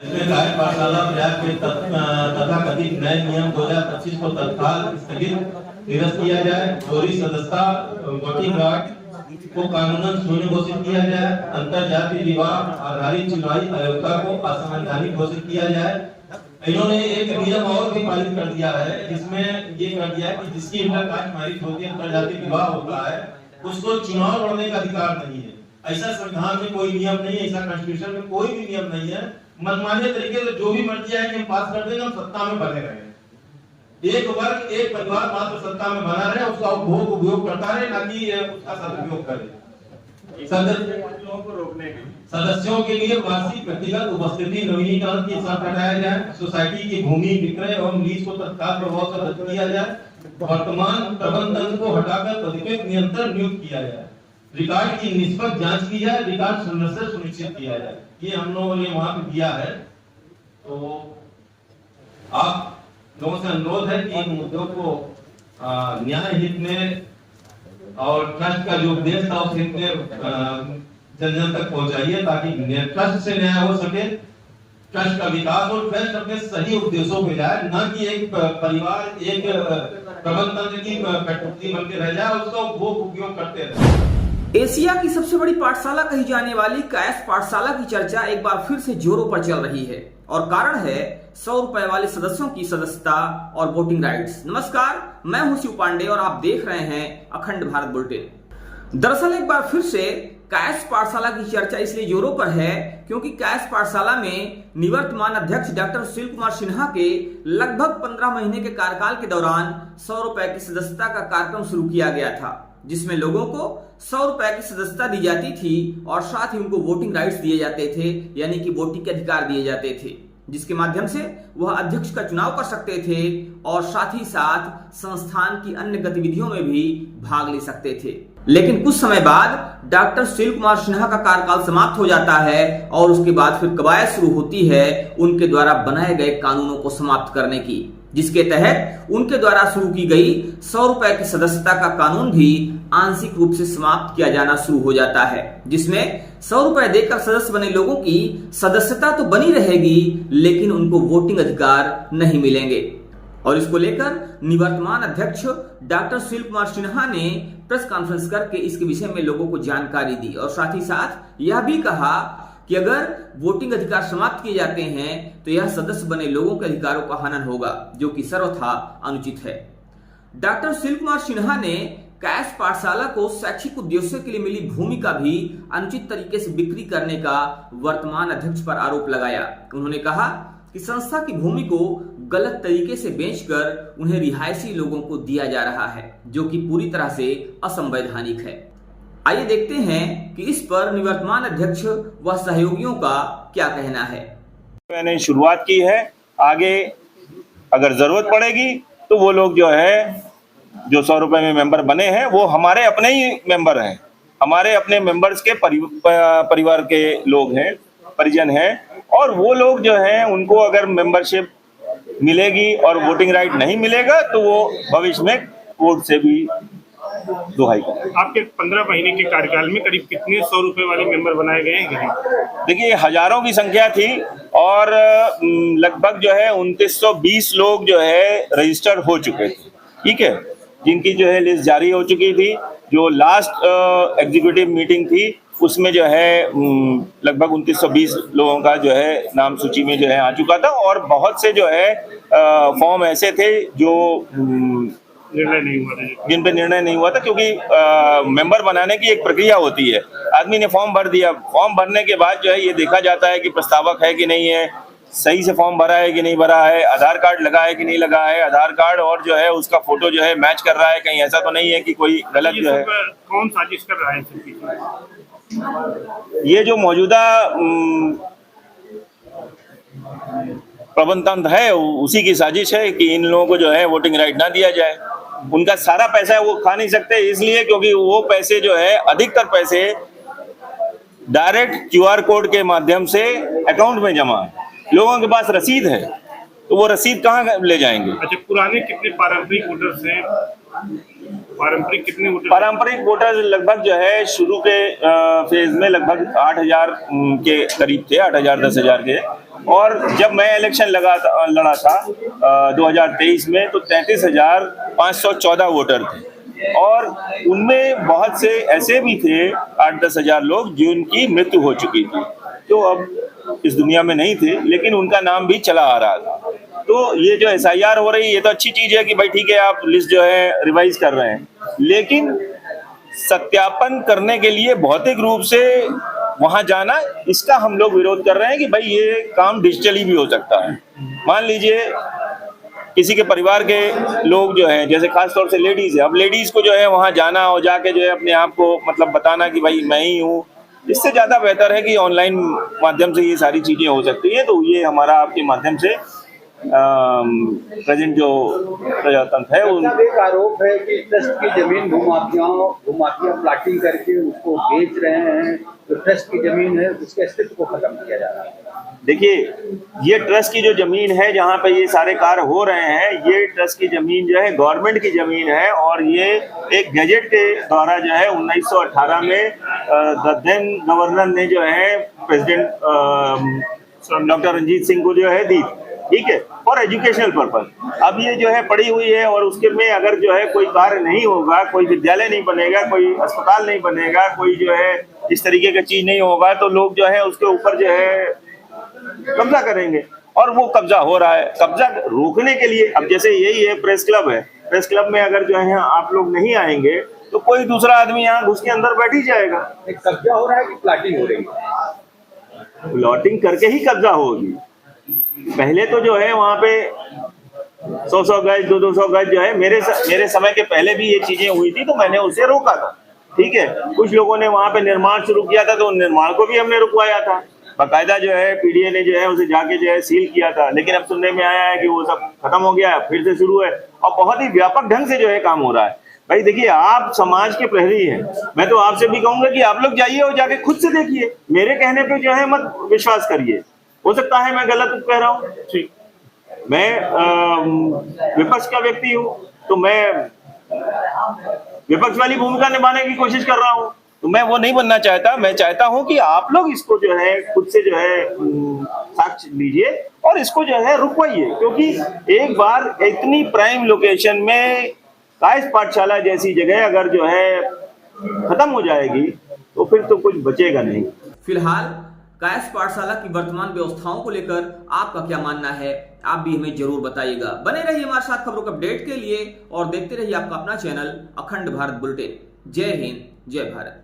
इसमें कार्य पाठशाला प्रयास के तथाकथित नए नियम 2025 को तत्काल स्थगित निरस्त किया जाए। चोरी सदस्यता वोटिंग कार्ड को कानूनन शून्य घोषित किया जाए। अंतर जातीय विवाह आधारित चुनावी अयोग्यता को असंवैधानिक घोषित किया जाए। इन्होंने एक नियम और भी पारित कर दिया है, जिसमें ये कर दिया है कि जिसकी इंटरकास्ट मैरिज होती है, अंतर जातीय विवाह होता है, उसको चुनाव लड़ने का अधिकार नहीं है। ऐसा संविधान में कोई नियम नहीं है, ऐसा कॉन्स्टिट्यूशन में कोई भी नियम नहीं है। मनमाने तरीके से जो भी मर्जी आए हम पास कर देंगे, हम सत्ता में बने रहेंगे। एक वर्ग एक परिवार मात्र सत्ता में बना रहे, उसका उपयोग करता रहे, ना कि उसका सदुपयोग करे। सदस्यों के लिए वार्षिक व्यक्तिगत उपस्थिति नवीनीकरण की शर्त हटाया जाए। सोसाइटी की भूमि विक्रय एवं लीज को तत्काल प्रभाव से रद्द किया जाए। वर्तमान प्रबंधन को हटाकर तदुपयोग नियंत्रण नियुक्त किया जाए। रिकॉर्ड की निष्पक्ष जांच की जाए। रिकॉर्ड संरक्षण सुनिश्चित किया जाए। ये हम लोगों ने वहां पे दिया है। तो आप लोगों से अनुरोध है कि इन मुद्दों को न्याय हित में और ट्रस्ट का जो उद्देश्य था उस हित में जन जन तक पहुंचाइए, ताकि ट्रस्ट से न्याय हो सके, ट्रस्ट का विकास और ट्रस्ट अपने सही उद्देश्यों पे जाए, न कि एक परिवार एक प्रबंधन की कठपुतली बन के रह जाए, उसका उपयोग करते रहे। एशिया की सबसे बड़ी पाठशाला कही जाने वाली कायस्थ पाठशाला की चर्चा एक बार फिर से जोरों पर चल रही है और कारण है 100 रुपए वाले सदस्यों की सदस्यता और वोटिंग राइट्स। नमस्कार, मैं हूं शिव पांडे और आप देख रहे हैं अखंड भारत बुलेटिन। दरअसल एक बार फिर से कायस्थ पाठशाला की चर्चा इसलिए जोरों पर है क्योंकि कायस्थ पाठशाला में निवर्तमान अध्यक्ष डॉक्टर सुशील कुमार सिन्हा के लगभग 15 महीने के कार्यकाल के दौरान 100 रुपए की सदस्यता का कार्यक्रम शुरू किया गया था, जिसमें लोगों को 100 रुपए की सदस्यता दी जाती थी और साथ ही उनको वोटिंग राइट्स दिए जाते थे, यानी कि वोटिंग के अधिकार दिए जाते थे, जिसके माध्यम से वह अध्यक्ष का चुनाव कर सकते थे और साथ ही साथ संस्थान की अन्य गतिविधियों में भी भाग ले सकते थे। लेकिन कुछ समय बाद डॉक्टर सुशील कुमार सिन्हा का कार्यकाल समाप्त हो जाता है और उसके बाद फिर कवायद शुरू होती है उनके द्वारा बनाए गए कानूनों को समाप्त करने की, जिसके तहत उनके द्वारा शुरू की गई 100 रुपए की सदस्यता का कानून भी आंशिक रूप से समाप्त किया जाना शुरू हो जाता है, जिसमें 100 रुपए देकर सदस्य बने लोगों की सदस्यता तो बनी रहेगी लेकिन उनको वोटिंग अधिकार नहीं मिलेंगे। और इसको लेकर निवर्तमान अध्यक्ष डॉक्टर सुशील कुमार सिन्हा ने प्रेस कॉन्फ्रेंस करके इसके विषय में लोगों को जानकारी दी और साथ ही साथ यह भी कहा कि अगर वोटिंग अधिकार समाप्त किए जाते हैं तो यह सदस्य बने लोगों के अधिकारों का हनन होगा, जो कि सर्वथा अनुचित है। डॉक्टर सुशील कुमार सिन्हा ने कायस्थ पाठशाला को शैक्षिक उद्देश्यों के लिए मिली भूमि का भी अनुचित तरीके से बिक्री करने का वर्तमान अध्यक्ष पर आरोप लगाया। उन्होंने कहा कि संस्था की भूमि को गलत तरीके से बेचकर उन्हें रिहायशी लोगों को दिया जा रहा है, जो कि पूरी तरह से असंवैधानिक है। आइए देखते हैं कि इस पर निवर्तमान अध्यक्ष व सहयोगियों का क्या कहना है। मैंने शुरुआत की है, आगे अगर जरूरत पड़ेगी तो वो लोग जो है जो 100 रुपए में मेंबर बने हैं वो हमारे अपने ही मेंबर हैं, हमारे अपने मेंबर्स के परिवार के लोग हैं, परिजन हैं, और वो लोग जो हैं उनको अगर मेंबरशिप मिलेगी और वोटिंग राइट नहीं मिलेगा तो वो भविष्य में कोर्ट से भी दुहाई करें। आपके 15 महीने के कार्यकाल में करीब कितने 100 रुपए वाले मेंबर बनाए गए हैं? देखिए, हजारों की संख्या थी और लगभग जो है 2920 लोग जो है रजिस्टर हो चुके थे, ठीक है, जिनकी जो है लिस्ट जारी हो चुकी थी। जो लास्ट एग्जीक्यूटिव मीटिंग थी उसमें जो है लगभग 2920 लोगों का जो है नाम सूची में जो है आ चुका था और बहुत से जो है फॉर्म ऐसे थे जो निर्णय नहीं हुआ था, जिन पे निर्णय नहीं हुआ था, क्योंकि मेंबर बनाने की एक प्रक्रिया होती है। आदमी ने फॉर्म भर दिया, फॉर्म भरने के बाद जो है ये देखा जाता है कि प्रस्तावक है कि नहीं है, सही से फॉर्म भरा है कि नहीं भरा है, आधार कार्ड लगा है कि नहीं लगा है, आधार कार्ड और जो है उसका फोटो जो है मैच कर रहा है, कहीं ऐसा तो नहीं है कि कोई गलत जो है। कौन साजिश कर रहा है? ये जो मौजूदा प्रबंध तंत्र है उसी की साजिश है कि इन लोगों को जो है वोटिंग राइट ना दिया जाए। उनका सारा पैसा है वो खा नहीं सकते, इसलिए क्योंकि वो पैसे जो है अधिकतर पैसे डायरेक्ट क्यूआर कोड के माध्यम से अकाउंट में जमा है। लोगों के पास रसीद है तो वो रसीद कहाँ ले जाएंगे? अच्छा, पुराने कितने पारंपरिक वोटर्स हैं? पारंपरिक कितने वोटर? पारंपरिक वोटर्स लगभग जो है शुरू के फेज में लगभग 8000 के करीब थे, 8000 10,000 के, और जब मैं इलेक्शन लड़ा था 2023 में, तो 33,514 वोटर थे और उनमें बहुत से ऐसे भी थे 8-10 हजार लोग जिनकी मृत्यु हो चुकी थी, तो अब इस दुनिया में नहीं थे, लेकिन उनका नाम भी चला आ रहा था। तो ये जो SIR हो रही है, ये तो अच्छी चीज है कि भाई ठीक है, आप लिस्ट जो है रिवाइज कर रहे हैं, लेकिन सत्यापन करने के लिए भौतिक रूप से वहां जाना, इसका हम लोग विरोध कर रहे हैं कि भाई ये काम डिजिटली भी हो सकता है। मान लीजिए किसी के परिवार के लोग जो हैं, जैसे खास तौर से लेडीज है, अब लेडीज को जो है वहां जाना और जाके जो है अपने आप को मतलब बताना कि भाई मैं ही हूँ, इससे ज्यादा बेहतर है कि ऑनलाइन माध्यम से ये सारी चीजें हो सकती हैं। तो ये हमारा आपके माध्यम से प्रेजेंट जो प्रजातंत्र है उन एक आरोप है कि ट्रस्ट की जमीन भूमाफिया प्लाटिंग करके उसको बेच रहे हैं, जो ट्रस्ट की जमीन है उसके अस्तित्व को खत्म किया जा रहा है। देखिए, ये ट्रस्ट की जो जमीन है जहाँ पे ये सारे कार्य हो रहे हैं, ये ट्रस्ट की जमीन जो है गवर्नमेंट की जमीन है और ये एक गैजेट के द्वारा जो है 1918 में देन गवर्नर ने जो है प्रेसिडेंट डॉक्टर रंजीत सिंह को जो है दी, ठीक है, और एजुकेशनल पर्पज। अब ये जो है पड़ी हुई है और उसके में अगर जो है कोई कार्य नहीं होगा, कोई विद्यालय नहीं बनेगा, कोई अस्पताल नहीं बनेगा, कोई जो है इस तरीके का चीज नहीं होगा, तो लोग जो है उसके ऊपर जो है कब्जा करेंगे और वो कब्जा हो रहा है। कब्जा रोकने के लिए अब जैसे यही है प्रेस क्लब है, प्रेस क्लब में अगर जो है आप लोग नहीं आएंगे तो कोई दूसरा आदमी यहाँ घुस के अंदर बैठ ही जाएगा। कब्जा हो रहा है कि प्लाटिंग हो रही है? प्लॉटिंग करके ही कब्जा होगी। पहले तो जो है वहां पे 100 गज 200 गज जो है मेरे समय के पहले भी ये चीजें हुई थी, तो मैंने उसे रोका था, ठीक है। कुछ लोगों ने वहां पे निर्माण शुरू किया था, तो निर्माण को भी हमने रुकवाया था, बाकायदा जो है PDA ने जो है उसे जाके जो है सील किया था। लेकिन अब सुनने में आया है कि वो सब खत्म हो गया, फिर से शुरू है और बहुत ही व्यापक ढंग से जो है काम हो रहा है। भाई देखिए, आप समाज के प्रहरी हैं, मैं तो आपसे भी कहूंगा कि आप लोग जाइए और जाके खुद से देखिए, मेरे कहने पे जो है मत विश्वास करिए। हो सकता है मैं गलत कह रहा हूँ, ठीक, मैं विपक्ष का व्यक्ति हूँ, तो मैं विपक्ष वाली भूमिका निभाने की कोशिश कर रहा हूँ, तो मैं वो नहीं बनना चाहता। मैं चाहता हूँ कि आप लोग इसको जो है खुद से जो है साक्ष्य लीजिए और इसको जो है रुकवाइए, क्योंकि एक बार इतनी प्राइम लोकेशन में कायस्थ पाठशाला जैसी जगह अगर जो है खत्म हो जाएगी तो फिर तो कुछ बचेगा नहीं। फिलहाल कायस्थ पाठशाला की वर्तमान व्यवस्थाओं को लेकर आपका क्या मानना है, आप भी हमें जरूर बताइएगा। बने रहिए हमारे साथ खबरों के अपडेट के लिए और देखते रहिए आपका अपना चैनल अखंड भारत बुलेटिन। जय हिंद, जय भारत।